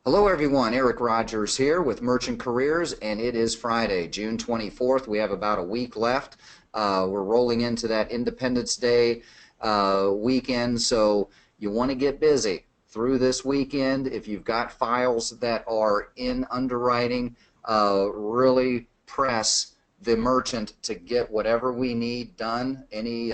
Hello everyone, Eric Rogers here with Merchant Careers, and it is Friday, June 24th. We have about a week left. We're rolling into that Independence Day weekend, so you want to get busy through this weekend. If you've got files that are in underwriting, really press the merchant to get whatever we need done. Any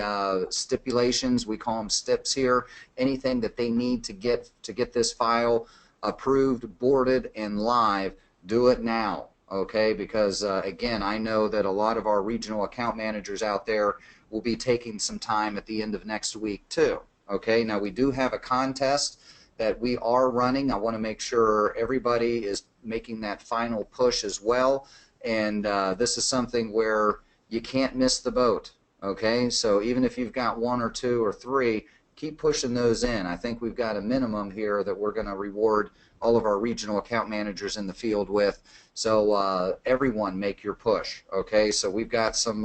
stipulations, we call them stips here, anything that they need to get this file approved, boarded, and live, do it now, okay? Because again, I know that a lot of our regional account managers out there will be taking some time at the end of next week too, okay? Now we do have a contest that we are running. I want to make sure everybody is making that final push as well, and this is something where you can't miss the boat, okay? So even if you've got one or two or three, keep pushing those in. I think we've got a minimum here that we're going to reward all of our regional account managers in the field with. So everyone make your push, okay? So we've got some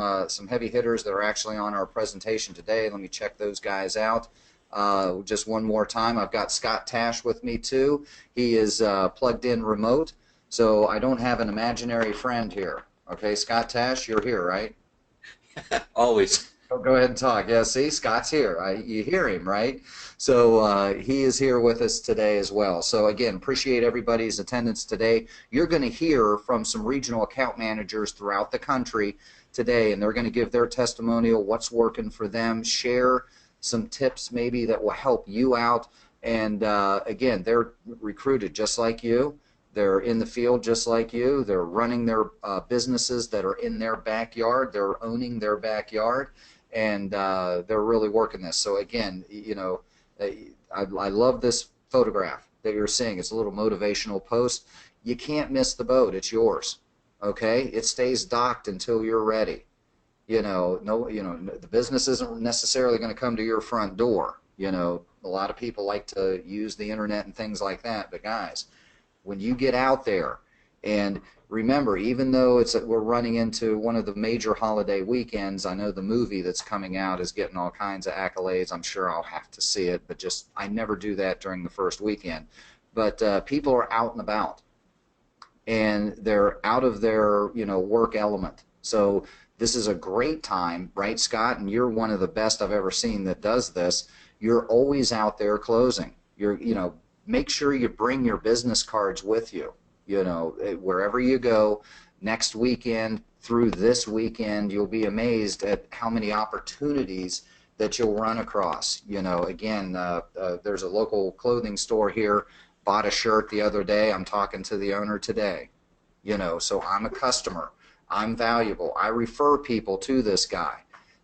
heavy hitters that are actually on our presentation today. Let me check those guys out. Just one more time, I've got Scott Tash with me too. He is plugged in remote, so I don't have an imaginary friend here. Okay, Scott Tash, you're here, right? Always. Go ahead and talk. Yeah, see, Scott's here. You hear him, right? So he is here with us today as well. So again, appreciate everybody's attendance today. You're going to hear from some regional account managers throughout the country today, and they're going to give their testimonial, what's working for them, share some tips maybe that will help you out. And again, they're recruited just like you. They're in the field just like you. They're running their businesses that are in their backyard. They're owning their backyard. And they're really working this. So again, you know, I love this photograph that you're seeing. It's a little motivational post. You can't miss the boat. It's yours. Okay? It stays docked until you're ready. You know, the business isn't necessarily going to come to your front door. You know, a lot of people like to use the internet and things like that. But guys, when you get out there, and remember, even though we're running into one of the major holiday weekends, I know the movie that's coming out is getting all kinds of accolades. I'm sure I'll have to see it, but I never do that during the first weekend. But people are out and about, and they're out of their work element. So this is a great time, right, Scott? And you're one of the best I've ever seen that does this. You're always out there closing. Make sure you bring your business cards with you. Wherever you go next weekend through this weekend, you'll be amazed at how many opportunities that you'll run across. Again, there's a local clothing store here, bought a shirt the other day. I'm talking to the owner today. So I'm a customer. I'm valuable. I refer people to this guy.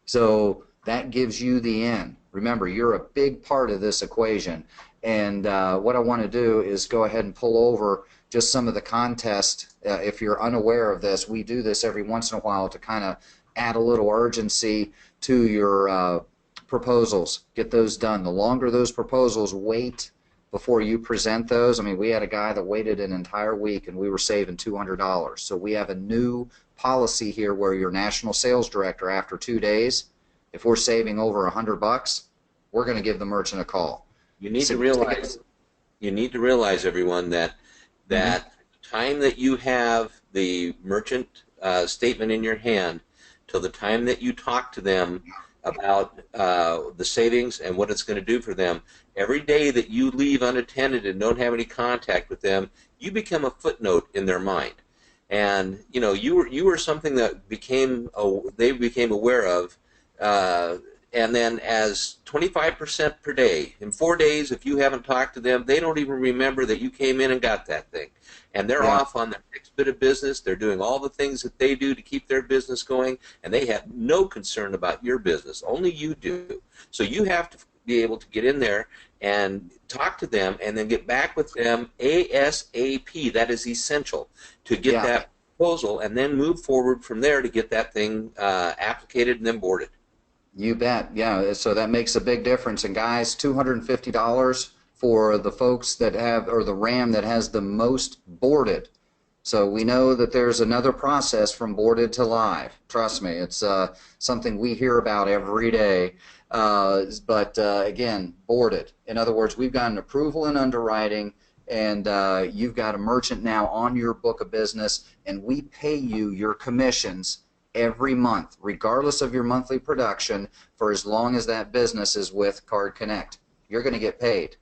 So that gives you the in. Remember, you're a big part of this equation. And what I want to do is go ahead and pull over just some of the contest. If you're unaware of this, we do this every once in a while to kind of add a little urgency to your proposals. Get those done. The longer those proposals wait before you present those, I mean, we had a guy that waited an entire week and we were saving $200. So we have a new policy here where your national sales director, after 2 days, if we're saving over $100, we're going to give the merchant a call. You need to realize, everyone, that time that you have the merchant statement in your hand till the time that you talk to them about the savings and what it's going to do for them, every day that you leave unattended and don't have any contact with them, you become a footnote in their mind. And you were something that they became aware of. And then as 25% per day, in 4 days, if you haven't talked to them, they don't even remember that you came in and got that thing. And they're off on their next bit of business. They're doing all the things that they do to keep their business going, and they have no concern about your business. Only you do. So you have to be able to get in there and talk to them and then get back with them ASAP. That is essential to get that proposal and then move forward from there to get that thing applicated and then boarded. You bet. Yeah, so that makes a big difference. And guys, $250 for the folks that have, or the RAM that has the most boarded. So we know that there's another process from boarded to live. Trust me, it's something we hear about every day. But again, boarded. In other words, we've got an approval in underwriting, and you've got a merchant now on your book of business, and we pay you your commissions every month, regardless of your monthly production, for as long as that business is with Card Connect. You're going to get paid.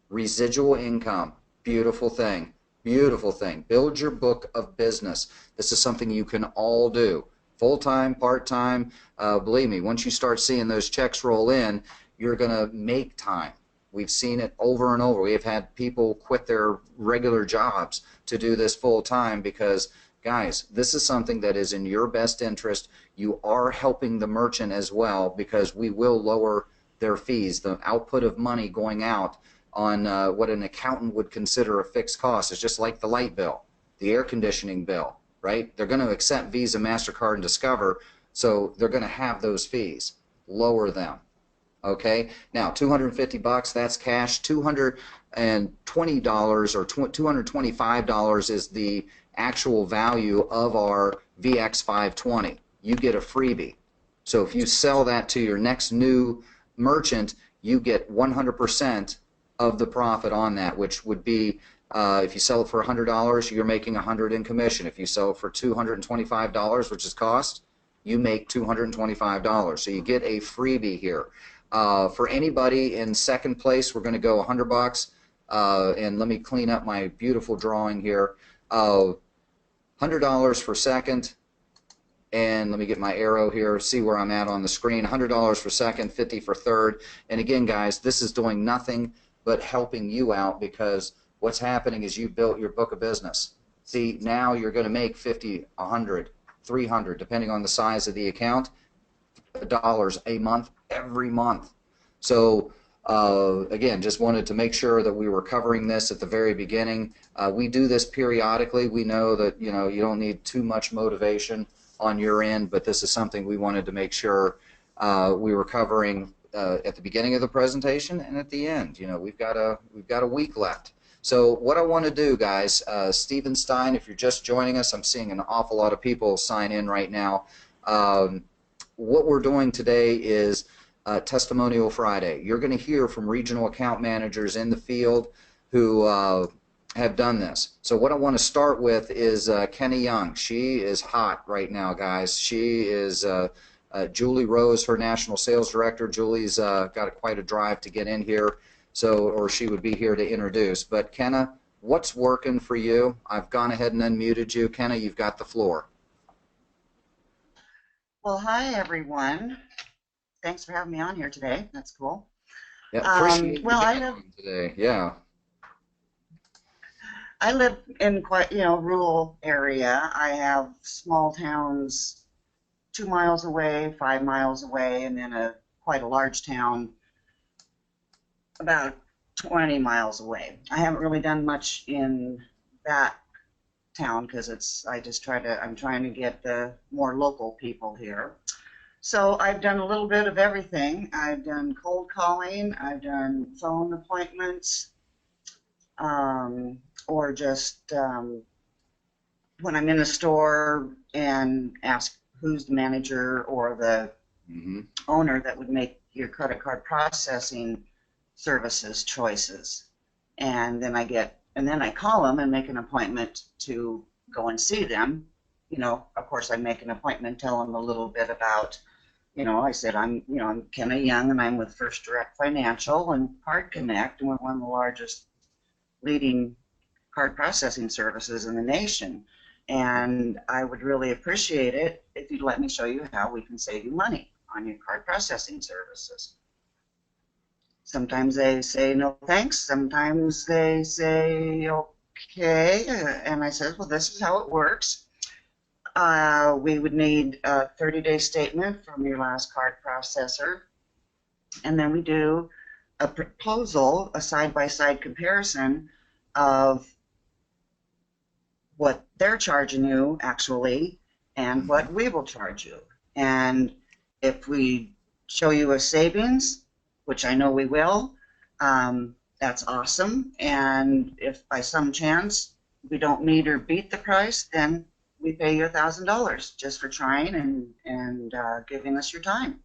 Residual income, beautiful thing. Beautiful thing. Build your book of business. This is something you can all do. Full-time, part-time. Believe me, once you start seeing those checks roll in, you're going to make time. We've seen it over and over. We have had people quit their regular jobs to do this full-time because, guys, this is something that is in your best interest. You are helping the merchant as well because we will lower their fees. The output of money going out on what an accountant would consider a fixed cost is just like the light bill, the air conditioning bill, right? They're going to accept Visa, MasterCard, and Discover, so they're going to have those fees. Lower them. Okay, now $250, that's cash. $220 or $225 is the actual value of our VX520. You get a freebie. So if you sell that to your next new merchant, you get 100% of the profit on that, which would be if you sell it for $100, you're making $100 in commission. If you sell it for $225, which is cost, you make $225. So you get a freebie here. For anybody in second place, we're going to go $100. And let me clean up my beautiful drawing here. $100 for second. And let me get my arrow here, see where I'm at on the screen. $100 for second, $50 for third. And again, guys, this is doing nothing but helping you out because what's happening is you built your book of business. See, now you're going to make $50, $100, $300, depending on the size of the account, dollars a month, every month. So again, just wanted to make sure that we were covering this at the very beginning. We do this periodically. We know that you don't need too much motivation on your end, but this is something we wanted to make sure we were covering at the beginning of the presentation and at the end. We've got a week left. So what I want to do, guys, Stephen Stein, if you're just joining us, I'm seeing an awful lot of people sign in right now. What we're doing today is Testimonial Friday. You're going to hear from regional account managers in the field who have done this. So what I want to start with is Kenny Young. She is hot right now, guys. She is Julie Rose, her national sales director. Julie's got quite a drive to get in here, or she would be here to introduce. But Kenna, what's working for you? I've gone ahead and unmuted you. Kenna, you've got the floor. Well, hi everyone. Thanks for having me on here today. That's cool. Yeah, appreciate you being today. Yeah. I live in quite rural area. I have small towns 2 miles away, 5 miles away, and then quite a large town about 20 miles away. I haven't really done much in that town because I'm trying to get the more local people here. So I've done a little bit of everything. I've done cold calling, I've done phone appointments, or just when I'm in the store and ask who's the manager or the owner that would make your credit card processing services choices. And then I call them and make an appointment to go and see them. Of course, I make an appointment, tell them a little bit about, I said I'm Kenna Young and I'm with First Direct Financial and Card Connect, and we're one of the largest leading card processing services in the nation. And I would really appreciate it if you'd let me show you how we can save you money on your card processing services. Sometimes they say no thanks, sometimes they say okay, and I said, well, this is how it works. We would need a 30-day statement from your last card processor, and then we do a proposal, a side-by-side comparison of what they're charging you actually and what we will charge you. And if we show you a savings, which I know we will, that's awesome. And if by some chance we don't meet or beat the price, then we pay you $1,000 just for trying and giving us your time.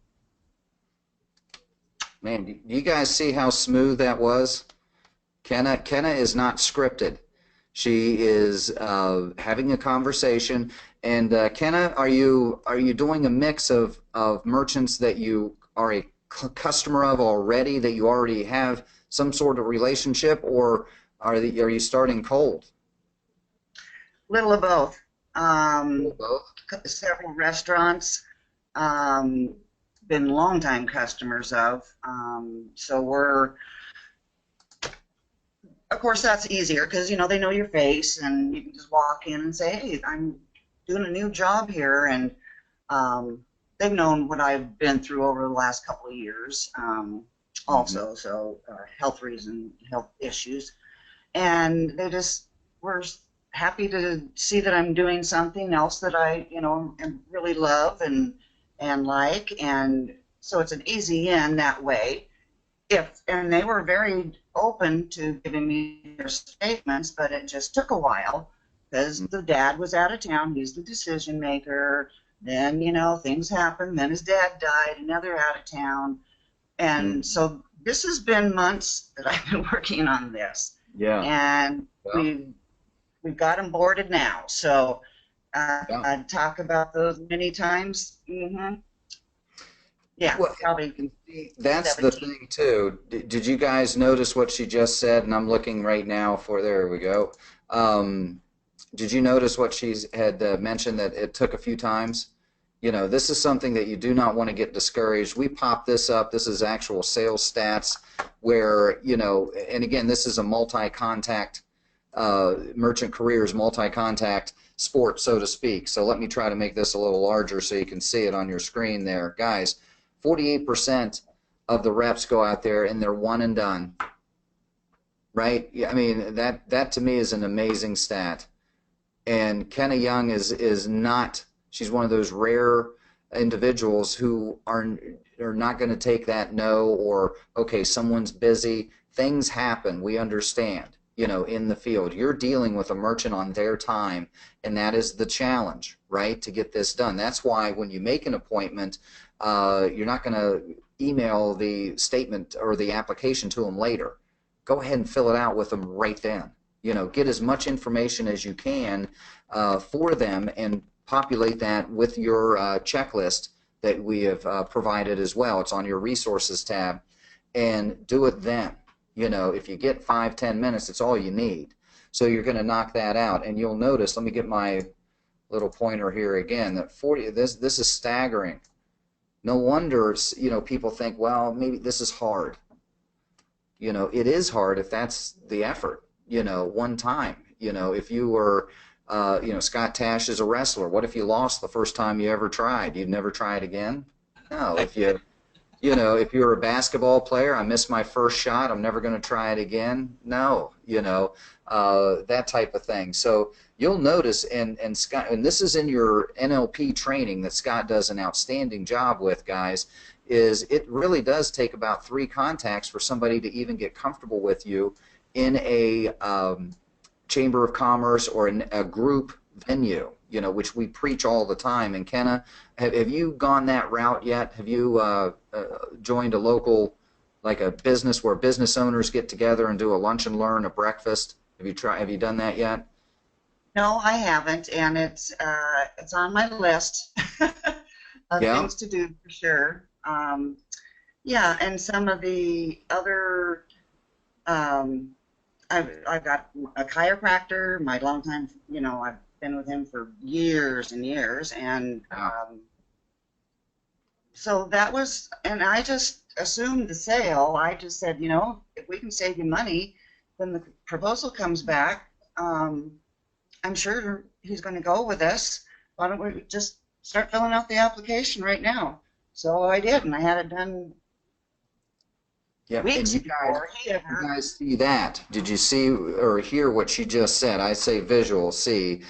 Man, do you guys see how smooth that was? Kenna is not scripted. She is having a conversation. And Kenna, are you doing a mix of merchants that you are a customer of already, that you already have some sort of relationship, or are you starting cold? Little of both. Both. Several restaurants, um, been longtime customers of. So we're, of course, that's easier because, you know, they know your face and you can just walk in and say, hey, I'm doing a new job here. And they've known what I've been through over the last couple of years also. So health reason, health issues. And they just were happy to see that I'm doing something else that I, you know, really love and like. And so it's an easy in that way. And they were very open to giving me their statements, but it just took a while because the dad was out of town. He's the decision maker. Then, you know, things happened. Then his dad died, and now they're out of town. And so this has been months that I've been working on this. Yeah. And we've got them boarded now. So I talk about those many times. Yeah, well, probably. That's 17. the thing too. Did you guys notice what she just said? And I'm looking right now for, there we go. Did you notice what she had mentioned, that it took a few times? You know, this is something that you do not want to get discouraged. We pop this up. This is actual sales stats where, you know, and again, this is a multi-contact, merchant careers, multi-contact sport, so to speak. So let me try to make this a little larger so you can see it on your screen there. Guys, 48% of the reps go out there and they're one and done. Right? Yeah, I mean, that to me is an amazing stat. And Kenna Young is not, she's one of those rare individuals who are not going to take that no, or, okay, someone's busy. Things happen. We understand, you know, in the field. You're dealing with a merchant on their time, and that is the challenge, right, to get this done. That's why when you make an appointment, you're not going to email the statement or the application to them later. Go ahead and fill it out with them right then. You know, get as much information as you can for them and populate that with your checklist that we have provided as well. It's on your resources tab, and do it then. You know, if you get 5-10 minutes, it's all you need. So you're going to knock that out, and you'll notice, let me get my little pointer here again, that 40, this is staggering. No wonder, you know, people think, well, maybe this is hard. You know, it is hard if that's the effort, you know, one time. You know, if you were, you know, Scott Tash is a wrestler. What if you lost the first time you ever tried? You'd never try it again? No. If you know, if you're a basketball player, I missed my first shot, I'm never going to try it again. No, you know, that type of thing. So you'll notice, and Scott, and this is in your NLP training that Scott does an outstanding job with, guys, is it really does take about 3 contacts for somebody to even get comfortable with you in a chamber of commerce or a group venue, you know, which we preach all the time. And Kenna, have you gone that route yet? Have you joined a local, like a business where business owners get together and do a lunch and learn, a breakfast? Have you done that yet? No, I haven't, and it's on my list of things to do for sure. Yeah, and some of the other, I've got a chiropractor, my longtime, you know, I've been with him for years and years, and so that was, and I just assumed the sale. I just said, you know, if we can save you money, when the proposal comes back, I'm sure he's going to go with us. Why don't we just start filling out the application right now? So I did, and I had it done weeks ago. You guys see that? Did you see or hear what she just said? I say visual, see.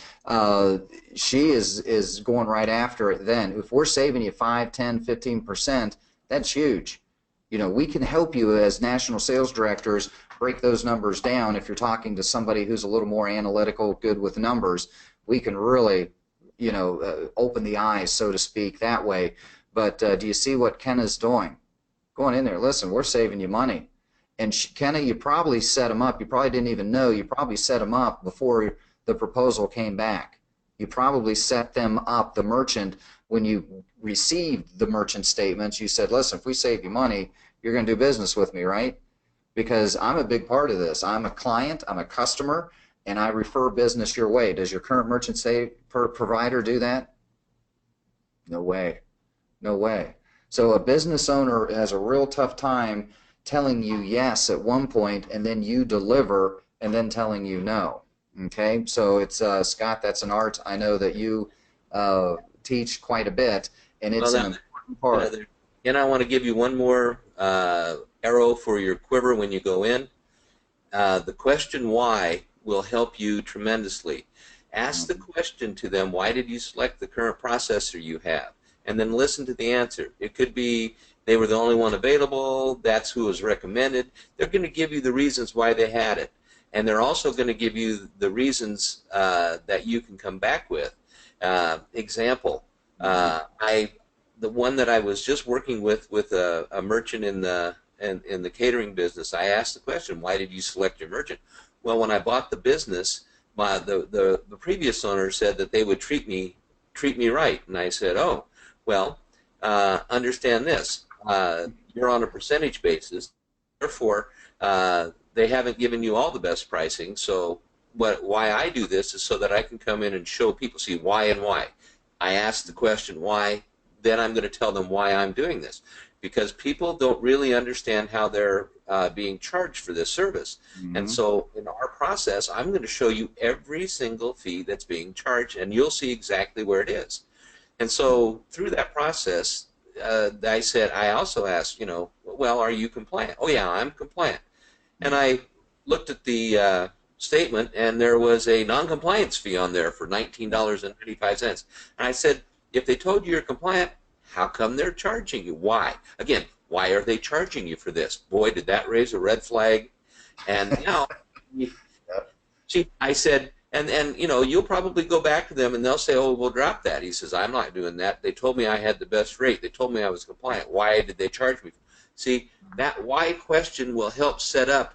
She is going right after it then. If we're saving you 5, 10, 15%, that's huge. You know, we can help you as national sales directors break those numbers down. If you're talking to somebody who's a little more analytical, good with numbers, we can really, you know, open the eyes, so to speak, that way. But do you see what Kenna's doing? Going in there, listen, we're saving you money. And Kenna, you probably set them up. You probably didn't even know. You probably set them up before the proposal came back. You probably set them up, the merchant, when you received the merchant statements, you said, listen, if we save you money, you're going to do business with me, right? Because I'm a big part of this. I'm a client, I'm a customer, and I refer business your way. Does your current merchant provider do that? No way. No way. So a business owner has a real tough time telling you yes at one point, and then you deliver, and then telling you no. Okay, so it's Scott, that's an art I know that you teach quite a bit, and it's an important part. And I want to give you one more arrow for your quiver when you go in. The question why will help you tremendously. Ask the question to them, why did you select the current processor you have? And then listen to the answer. It could be they were the only one available, that's who was recommended. They're going to give you the reasons why they had it. And they're also going to give you the reasons that you can come back with. Example, the one that I was just working with a merchant in the catering business, I asked the question, why did you select your merchant? Well, when I bought the business, the previous owner said that they would treat me right. And I said, oh, well, understand this. You're on a percentage basis. Therefore, they haven't given you all the best pricing, so why I do this is so that I can come in and show people, see why and why. I ask the question why, then I'm going to tell them why I'm doing this. Because people don't really understand how they're being charged for this service. And so in our process, I'm going to show you every single fee that's being charged, and you'll see exactly where it is. And so through that process, I also asked, you know, well, are you compliant? Oh, yeah, I'm compliant. And I looked at the statement, and there was a non-compliance fee on there for $19.95. And I said, if they told you you're compliant, how come they're charging you? Why? Again, why are they charging you for this? Boy, did that raise a red flag. And now, I said, and you know, you'll probably go back to them, and they'll say, oh, we'll drop that. He says, I'm not doing that. They told me I had the best rate. They told me I was compliant. Why did they charge me? See, that why question will help set up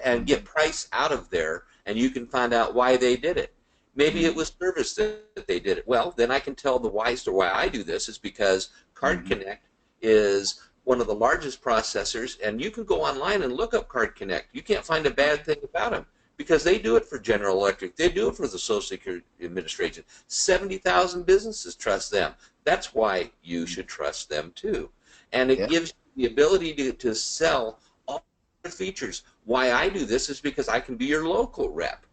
and get price out of there, and you can find out why they did it. Maybe it was service that they did it. Well, then I can tell the why story. Why I do this is because Card Connect is one of the largest processors, and you can go online and look up Card Connect. You can't find a bad thing about them because they do it for General Electric. They do it for the Social Security Administration. 70,000 businesses trust them. That's why you should trust them too. And it gives you the ability to sell all the features. Why I do this is because I can be your local rep.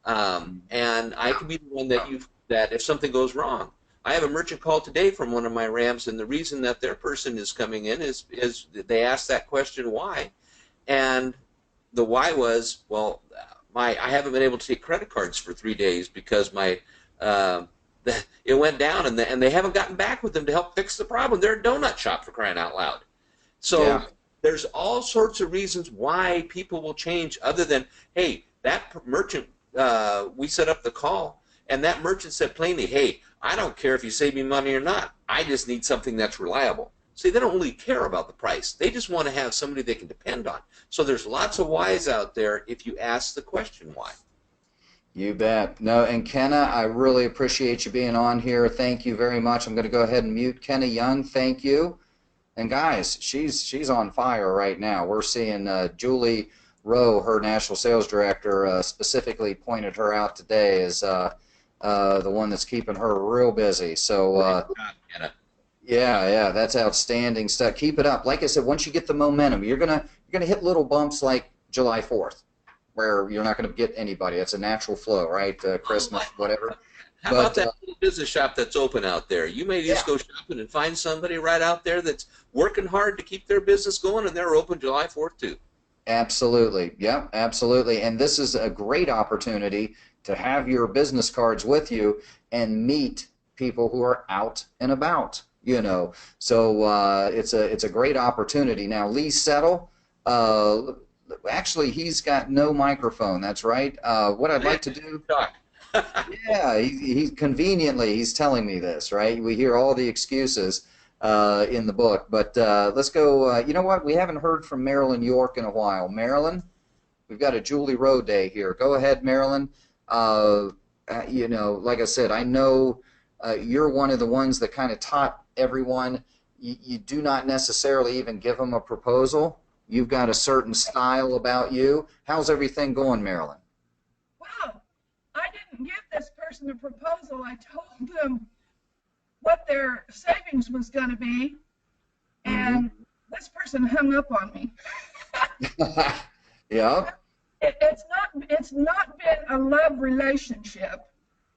And I can be the one that if something goes wrong. I have a merchant call today from one of my Rams, and the reason that their person is coming in is they asked that question why, and the why was, well, I haven't been able to take credit cards for 3 days because my it went down, and they haven't gotten back with them to help fix the problem. They're a donut shop, for crying out loud. So there's all sorts of reasons why people will change other than, hey, that merchant, we set up the call, and that merchant said plainly, hey, I don't care if you save me money or not. I just need something that's reliable. See, they don't really care about the price. They just want to have somebody they can depend on. So there's lots of whys out there if you ask the question why. You bet. No, and Kenna, I really appreciate you being on here. Thank you very much. I'm going to go ahead and mute Kenna Young. Thank you. And guys, she's on fire right now. We're seeing Julie Rowe, her national sales director, specifically pointed her out today as the one that's keeping her real busy. So yeah, that's outstanding stuff. Keep it up. Like I said, once you get the momentum, you're gonna hit little bumps like July 4th, where you're not gonna get anybody. It's a natural flow, right? Christmas, whatever. How about that little business shop that's open out there? You may just go shopping and find somebody right out there that's working hard to keep their business going, and they're open July 4th too. Absolutely. Yeah, absolutely. And this is a great opportunity to have your business cards with you and meet people who are out and about, you know. So it's a great opportunity. Now, Lee Settle, actually, he's got no microphone. That's right. What I'd like to do... Yeah, he's conveniently, he's telling me this, right? We hear all the excuses. in the book. But let's go. You know what? We haven't heard from Marilyn York in a while. Marilyn, we've got a Julie Rowe Day here. Go ahead, Marilyn. You know, like I said, I know you're one of the ones that kind of taught everyone. You do not necessarily even give them a proposal. You've got a certain style about you. How's everything going, Marilyn? Wow, I didn't give this person a proposal. I told them what their savings was going to be, and this person hung up on me. Yeah. It's not been a love relationship.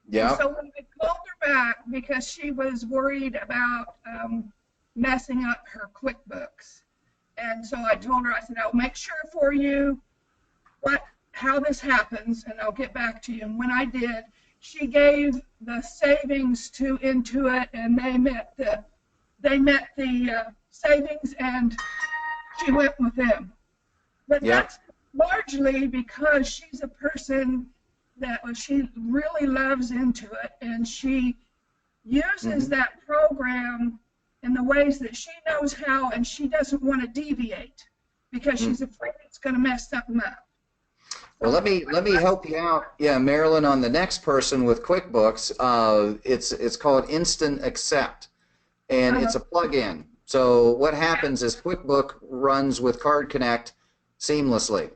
Yeah. And so when I called her back because she was worried about messing up her QuickBooks, and so I told her, I said, I'll make sure for you how this happens, and I'll get back to you. And when I did, she gave the savings to Intuit, and they met the savings, and she went with them. But that's largely because she's a person that she really loves Intuit, and she uses that program in the ways that she knows how, and she doesn't want to deviate because she's afraid it's going to mess something up. Well, let me help you out. Yeah, Marilyn, on the next person with QuickBooks, it's called Instant Accept, and it's a plug-in. So what happens is QuickBook runs with Card Connect seamlessly.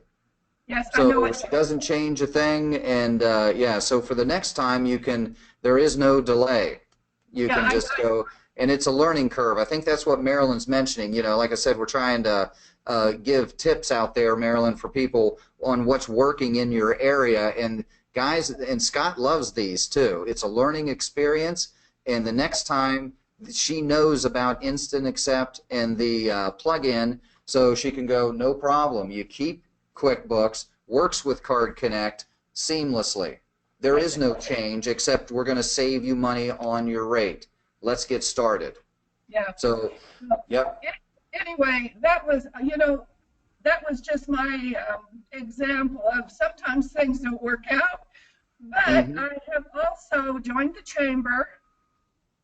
Yes, so I know it doesn't change a thing, and yeah. So for the next time, there is no delay. You can just go, and it's a learning curve. I think that's what Marilyn's mentioning. You know, like I said, we're trying to give tips out there, Marilyn, for people on what's working in your area. And guys, and Scott loves these too. It's a learning experience, and the next time she knows about Instant Accept and the plug-in, so she can go, no problem. You keep QuickBooks, works with Card Connect seamlessly. There is no change except we're going to save you money on your rate. Let's get started. Yeah. So, yep. Anyway, that was, you know, that was just my example of sometimes things don't work out. But I have also joined the chamber,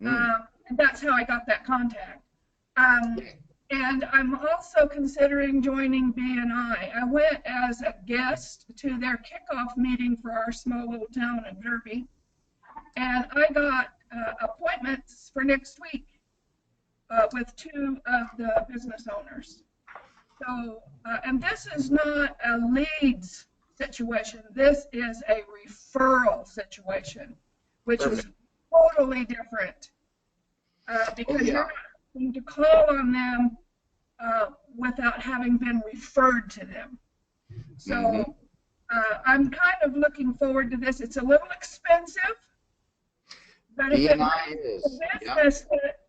and that's how I got that contact. And I'm also considering joining BNI. I went as a guest to their kickoff meeting for our small little town in Derby, and I got appointments for next week with two of the business owners. So, and this is not a leads situation. This is a referral situation, which is totally different because you're not going to call on them without having been referred to them. So I'm kind of looking forward to this. It's a little expensive, but if it's a business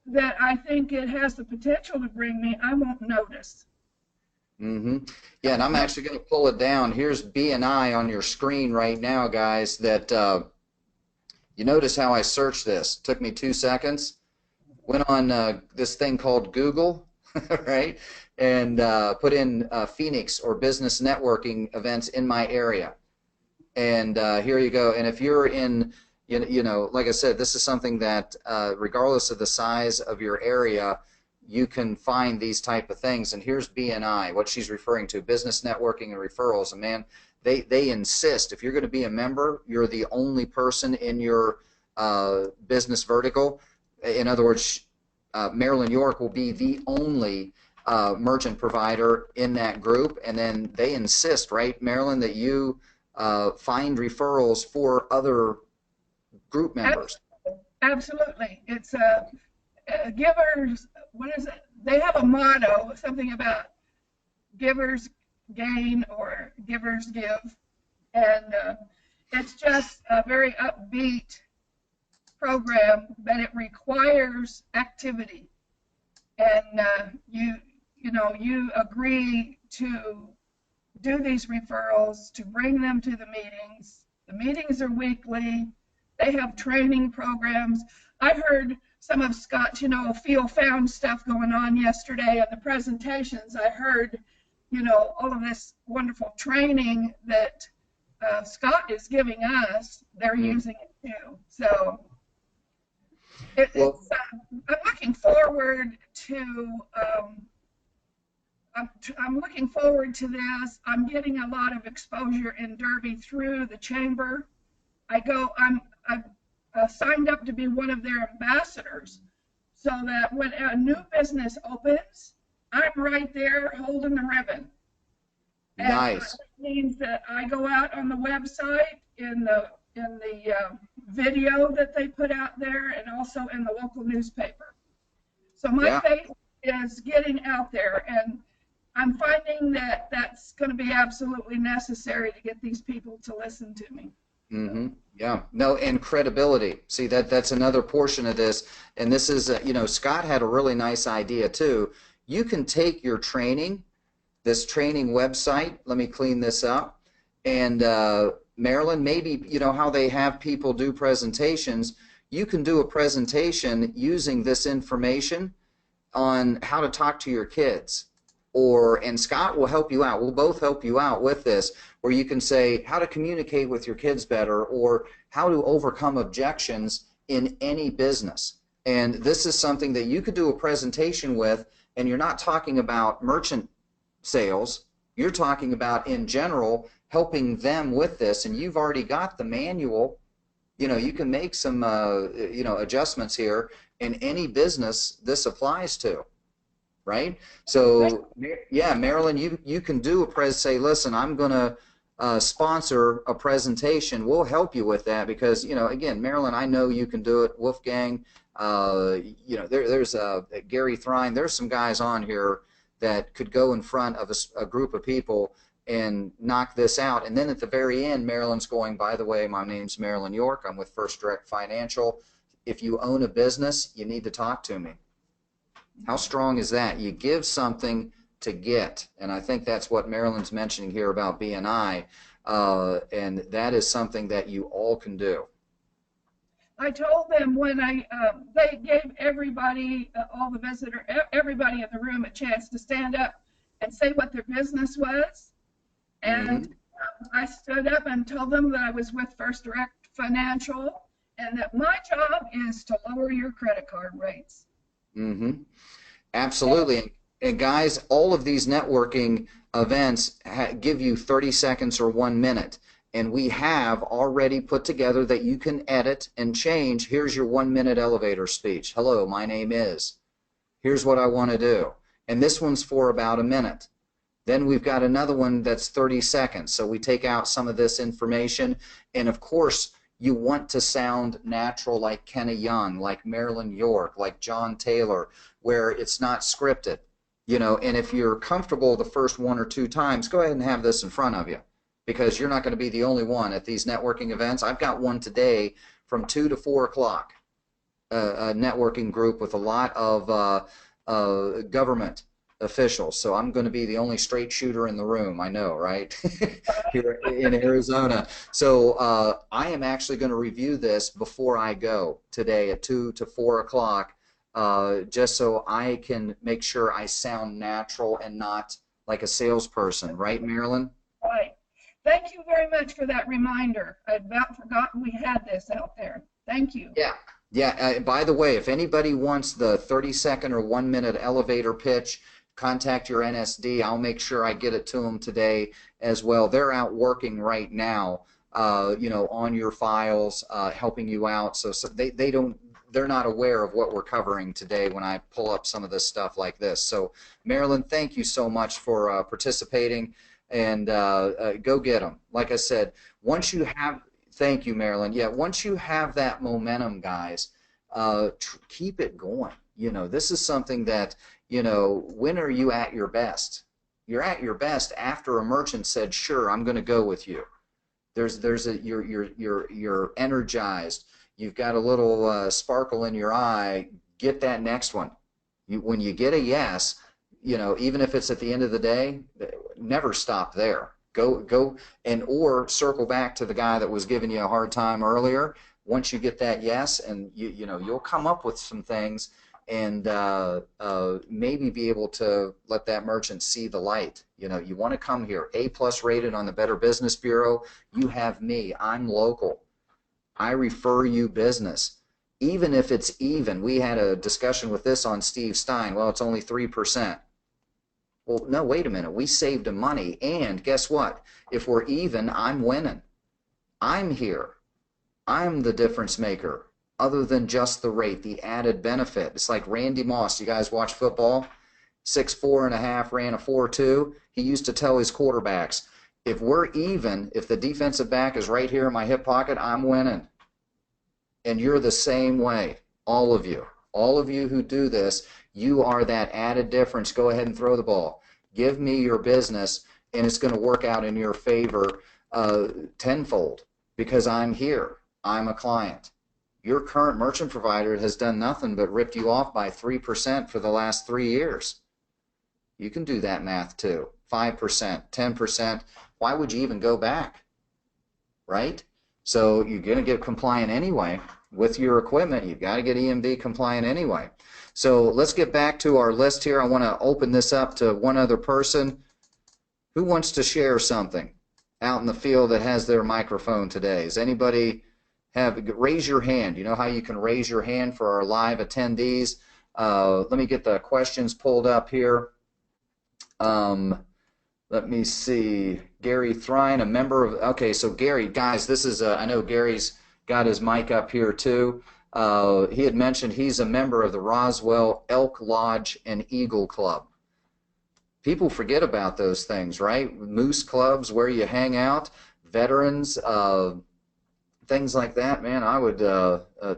that I think it has the potential to bring me, I won't notice. Yeah, and I'm actually going to pull it down. Here's BNI on your screen right now, guys. That you notice how I searched this. Took me 2 seconds. Went on this thing called Google, right, and put in Phoenix or business networking events in my area. And here you go. And if you're in, you know, like I said, this is something that regardless of the size of your area, you can find these type of things. And here's BNI, what she's referring to, business networking and referrals. And man, they insist if you're going to be a member, you're the only person in your business vertical. In other words, Marilyn York will be the only merchant provider in that group, and then they insist, right, Marilyn, that you find referrals for other group members. Absolutely. It's givers, what is it? They have a motto, something about givers gain or givers give, and it's just a very upbeat program, but it requires activity, and you agree to do these referrals, to bring them to the meetings. The meetings are weekly. They have training programs. I heard some of Scott's, feel-found stuff going on yesterday at the presentations. I heard, all of this wonderful training that Scott is giving us. They're using it too. So. Well, I'm looking forward to I'm looking forward to this. I'm getting a lot of exposure in Derby through the chamber. I've signed up to be one of their ambassadors, so that when a new business opens, I'm right there holding the ribbon. And nice. that means that I go out on the website in the video that they put out there, and also in the local newspaper. So my Yeah. face is getting out there, and I'm finding that that's going to be absolutely necessary to get these people to listen to me. Mm-hmm. Yeah. No, and credibility. See, that's another portion of this. And this is, you know, Scott had a really nice idea too. You can take your training, this training website. Let me clean this up. And Marilyn, maybe, you know, how they have people do presentations. You can do a presentation using this information on how to talk to your kids. And Scott will help you out. We'll both help you out with this, where you can say how to communicate with your kids better, or how to overcome objections in any business. And this is something that you could do a presentation with, and you're not talking about merchant sales. You're talking about, in general, helping them with this. And you've already got the manual. You know, you can make some, you know, adjustments here in any business this applies to. Right? So, yeah, Marilyn, you can do say, listen, I'm going to sponsor a presentation. We'll help you with that because, you know, again, Marilyn, I know you can do it. Wolfgang, you know, there's Gary Thrine. There's some guys on here that could go in front of a group of people and knock this out. And then at the very end, Marilyn's going, by the way, my name's Marilyn York. I'm with First Direct Financial. If you own a business, you need to talk to me. How strong is that? You give something to get, and I think that's what Marilyn's mentioning here about BNI, and that is something that you all can do. I told them when they gave everybody, all the everybody in the room a chance to stand up and say what their business was, and I stood up and told them that I was with First Direct Financial, and that my job is to lower your credit card rates. Mm-hmm. Absolutely. And guys, all of these networking events give you 30 seconds or 1 minute. And we have already put together that you can edit and change. Here's your 1 minute elevator speech. Hello, my name is. Here's what I want to do. And this one's for about a minute. Then we've got another one that's 30 seconds. So we take out some of this information. And of course, you want to sound natural, like Kenny Young, like Marilyn York, like John Taylor, where it's not scripted, you know. And if you're comfortable the first 1 or 2 times, go ahead and have this in front of you, because you're not going to be the only one at these networking events. I've got one today from 2 to 4 o'clock, a networking group with a lot of government officials. So I'm going to be the only straight shooter in the room. I know, right? Here in Arizona. So I am actually going to review this before I go today at 2 to 4 o'clock, just so I can make sure I sound natural and not like a salesperson. Right, Marilyn? Right. Thank you very much for that reminder. I'd about forgotten we had this out there. Thank you. Yeah. Yeah. By the way, if anybody wants the 30-second or 1 minute elevator pitch, contact your NSD. I'll make sure I get it to them today as well. They're out working right now, you know, on your files, helping you out. So they're not aware of what we're covering today when I pull up some of this stuff like this. So Marilyn, thank you so much for participating, and go get them. Like I said, once you have, thank you, Marilyn. Yeah, once you have that momentum, guys, keep it going. You know, this is something that, you know, when are you at your best? You're at your best after a merchant said, "Sure, I'm going to go with you." You're energized. You've got a little sparkle in your eye. Get that next one. When you get a yes, you know, even if it's at the end of the day, never stop there. Go or circle back to the guy that was giving you a hard time earlier. Once you get that yes, and you know, you'll come up with some things, and maybe be able to let that merchant see the light. You know, you want to come here, A+ rated on the Better Business Bureau. You have me. I'm local. I refer you business. even if it's even, we had a discussion with this on Steve Stein. Well, it's only 3%. Well, no, wait a minute. We saved him money. And guess what? If we're even, I'm winning. I'm here. I'm the difference maker, other than just the rate, the added benefit. It's like Randy Moss. You guys watch football? 6'4.5", ran a 4.2. He used to tell his quarterbacks, if we're even, if the defensive back is right here in my hip pocket, I'm winning. And you're the same way, all of you. All of you who do this, you are that added difference. Go ahead and throw the ball. Give me your business, and it's going to work out in your favor tenfold, because I'm here. I'm a client. Your current merchant provider has done nothing but ripped you off by 3% for the last 3 years. You can do that math too. 5%, 10%. Why would you even go back? Right? So you're going to get compliant anyway with your equipment. You've got to get EMV compliant anyway. So let's get back to our list here. I want to open this up to one other person. Who wants to share something out in the field that has their microphone today? Does anybody raise your hand? You know how you can raise your hand for our live attendees? Let me get the questions pulled up here. Let me see. Gary Thrine, a member of, okay, so Gary, guys, this is, I know Gary's got his mic up here too. He had mentioned he's a member of the Roswell Elk Lodge and Eagle Club. People forget about those things, right? Moose clubs, where you hang out, veterans, things like that. Man, I would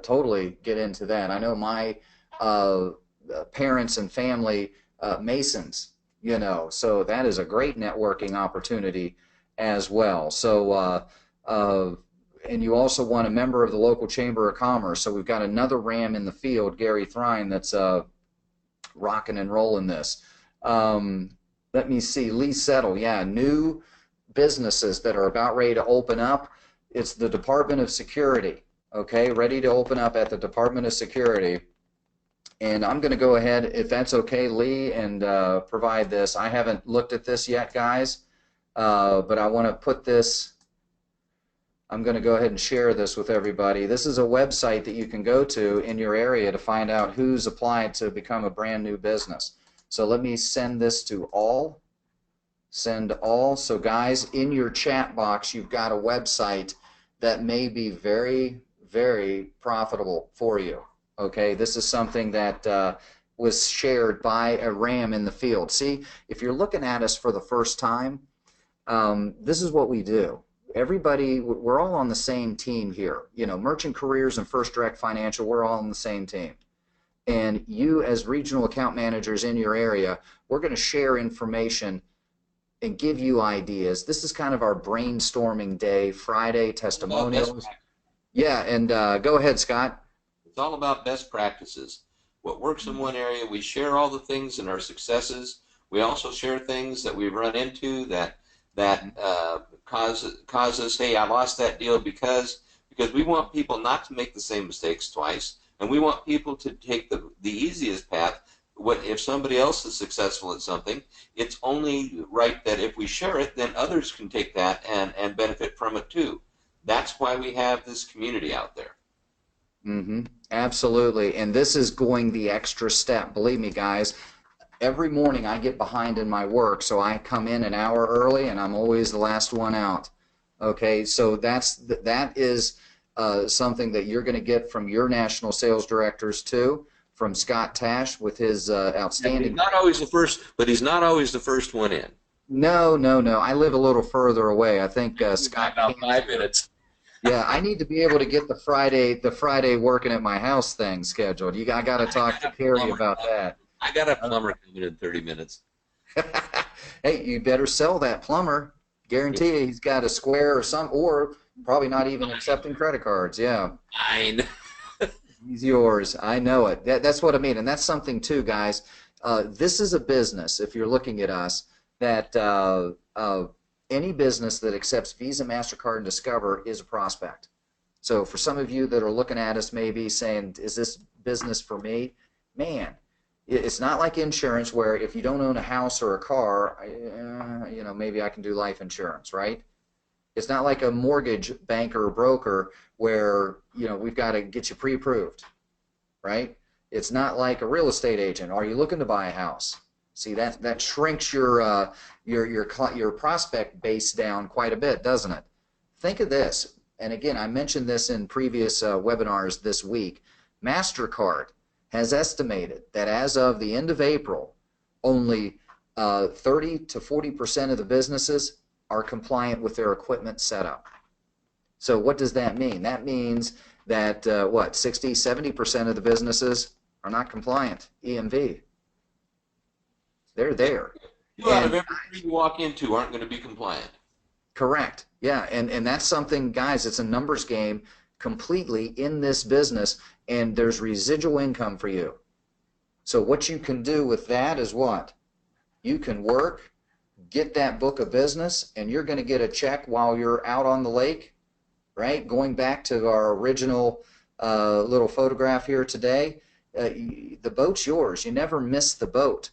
totally get into that. I know my parents and family, Masons, you know, so that is a great networking opportunity as well. So, and you also want a member of the local Chamber of Commerce. So we've got another Ram in the field, Gary Thrine, that's rocking and rolling this. Let me see, Lee Settle, yeah, new businesses that are about ready to open up. It's the Department of Security, okay, ready to open up at the Department of Security. And I'm going to go ahead, if that's okay, Lee, and provide this. I haven't looked at this yet, guys, but I want to put this, I'm going to go ahead and share this with everybody. This is a website that you can go to in your area to find out who's applied to become a brand new business. So let me send this to all. Send all. So guys, in your chat box, you've got a website that may be very, very profitable for you. Okay, this is something that was shared by a Ram in the field. See, if you're looking at us for the first time, this is what we do. Everybody, we're all on the same team here. You know, Merchant Careers and First Direct Financial, we're all on the same team. And you, as regional account managers in your area, we're going to share information and give you ideas. This is kind of our brainstorming day, Friday, testimonials. Yeah, and go ahead, Scott. It's all about best practices. What works in one area, we share all the things and our successes. We also share things that we've run into that causes, hey, I lost that deal because we want people not to make the same mistakes twice, and we want people to take the easiest path. What if somebody else is successful at something? It's only right that if we share it, then others can take that and benefit from it too. That's why we have this community out there. Mm-hmm. Absolutely. And this is going the extra step. Believe me, guys, every morning I get behind in my work, so I come in an hour early and I'm always the last one out. Okay, so that is something that you're going to get from your national sales directors too, from Scott Tash with his outstanding. Yeah, he's not always the first, but he's not always the first one in. No. I live a little further away. I think Scott. About 5 minutes. Yeah, I need to be able to get the Friday working at my house thing scheduled. I got to talk to Carrie about that. I got a plumber coming in 30 minutes. Hey, you better sell that plumber. Guarantee you he's got a square or probably not even accepting credit cards. Yeah. I know. He's yours. I know it. That's what I mean. And that's something too, guys. This is a business, if you're looking at us, that any business that accepts Visa, MasterCard, and Discover is a prospect. So for some of you that are looking at us maybe saying, is this business for me? Man, it's not like insurance where if you don't own a house or a car, you know, maybe I can do life insurance, right? It's not like a mortgage banker or broker where, you know, we've got to get you pre-approved, right? It's not like a real estate agent. Are you looking to buy a house? See, that shrinks your prospect base down quite a bit, doesn't it? Think of this, and again, I mentioned this in previous webinars this week. MasterCard has estimated that as of the end of April, only 30 to 40% of the businesses are compliant with their equipment setup. So what does that mean? That means that, 60, 70% of the businesses are not compliant, EMV. They're there. Two out of every three you walk into aren't going to be compliant. Correct. Yeah, and that's something, guys, it's a numbers game completely in this business, and there's residual income for you. So what you can do with that is what? You can work, get that book of business, and you're going to get a check while you're out on the lake, right? Going back to our original little photograph here today, the boat's yours. You never miss the boat.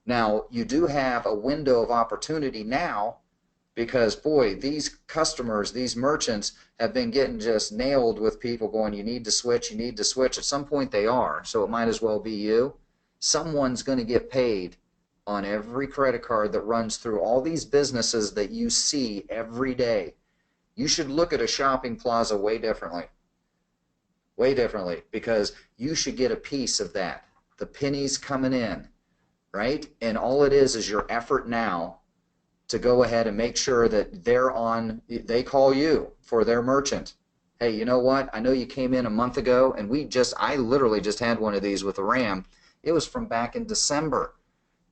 Now, you do have a window of opportunity now because, boy, these customers, these merchants have been getting just nailed with people going, you need to switch, you need to switch. At some point they are, so it might as well be you. Someone's going to get paid on every credit card that runs through all these businesses that you see every day. You should look at a shopping plaza way differently, because you should get a piece of that. The pennies coming in, right? And all it is your effort now to go ahead and make sure that they call you for their merchant. Hey, you know what? I know you came in a month ago, and I literally just had one of these with a Ram. It was from back in December.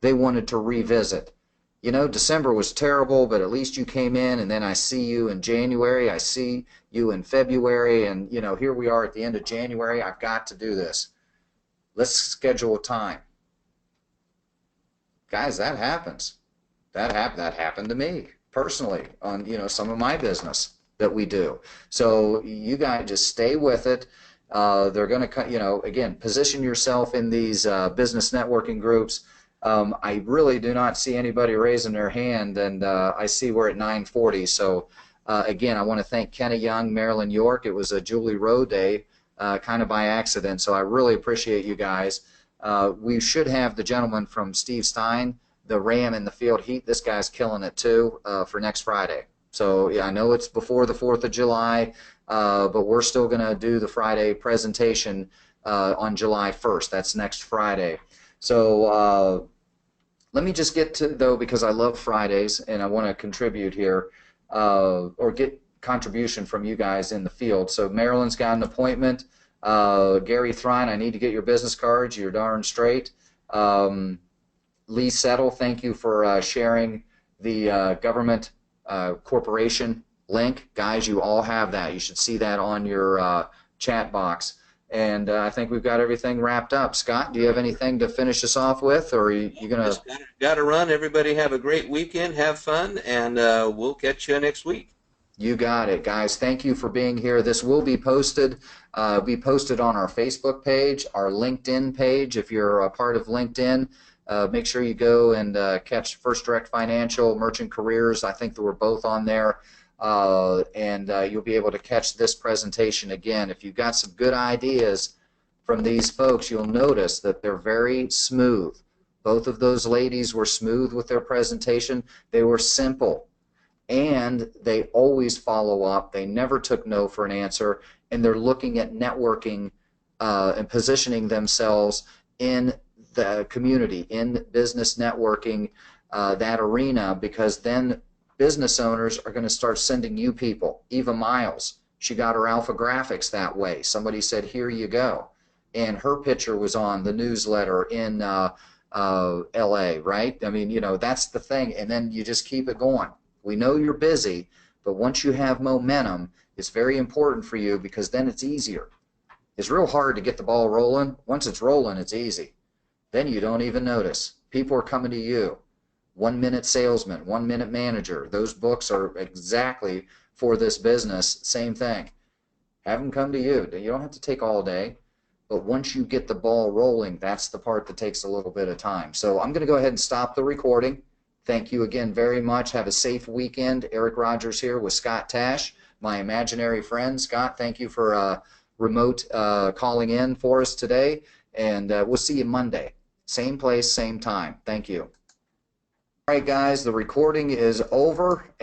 They wanted to revisit. You know, December was terrible, but at least you came in, and then I see you in January, I see you in February, and, you know, here we are at the end of January. I've got to do this. Let's schedule a time. Guys, that happens. That happened to me personally on, you know, some of my business that we do. So you guys just stay with it. They're going to, you know, again, position yourself in these business networking groups. I really do not see anybody raising their hand, and I see we're at 9:40. So again, I want to thank Kenna Young, Marilyn York. It was a Julie Rowe day, kind of by accident. So I really appreciate you guys. We should have the gentleman from Steve Stein, the Ram in the Field Heat. This guy's killing it too for next Friday. So yeah, I know it's before the 4th of July, but we're still going to do the Friday presentation on July 1st. That's next Friday. So let me just get to, though, because I love Fridays and I want to contribute here, or get contribution from you guys in the field. So Marilyn's got an appointment. Gary Thrine, I need to get your business cards. You're darn straight. Lee Settle, thank you for sharing the government corporation link. Guys, you all have that. You should see that on your chat box. And I think we've got everything wrapped up. Scott, do you have anything to finish us off with, or are you going to? Got to run. Everybody have a great weekend. Have fun, and we'll catch you next week. You got it, guys. Thank you for being here. This will be posted on our Facebook page, our LinkedIn page. If you're a part of LinkedIn, make sure you go and catch First Direct Financial, Merchant Careers. I think that we're both on there. And you'll be able to catch this presentation again. If you've got some good ideas from these folks, you'll notice that they're very smooth. Both of those ladies were smooth with their presentation. They were simple, and they always follow up. They never took no for an answer, and they're looking at networking and positioning themselves in the community, in business networking, that arena, because then business owners are going to start sending you people. Eva Miles, she got her Alpha Graphics that way. Somebody said, here you go. And her picture was on the newsletter in LA, right? I mean, you know, that's the thing. And then you just keep it going. We know you're busy, but once you have momentum, it's very important for you, because then it's easier. It's real hard to get the ball rolling. Once it's rolling, it's easy. Then you don't even notice. People are coming to you. 1 Minute Salesman, 1 Minute Manager. Those books are exactly for this business. Same thing. Have them come to you. You don't have to take all day, but once you get the ball rolling, that's the part that takes a little bit of time. So I'm going to go ahead and stop the recording. Thank you again very much. Have a safe weekend. Eric Rogers here with Scott Tash, my imaginary friend. Scott, thank you for remote calling in for us today, and we'll see you Monday. Same place, same time. Thank you. All right, guys, the recording is over.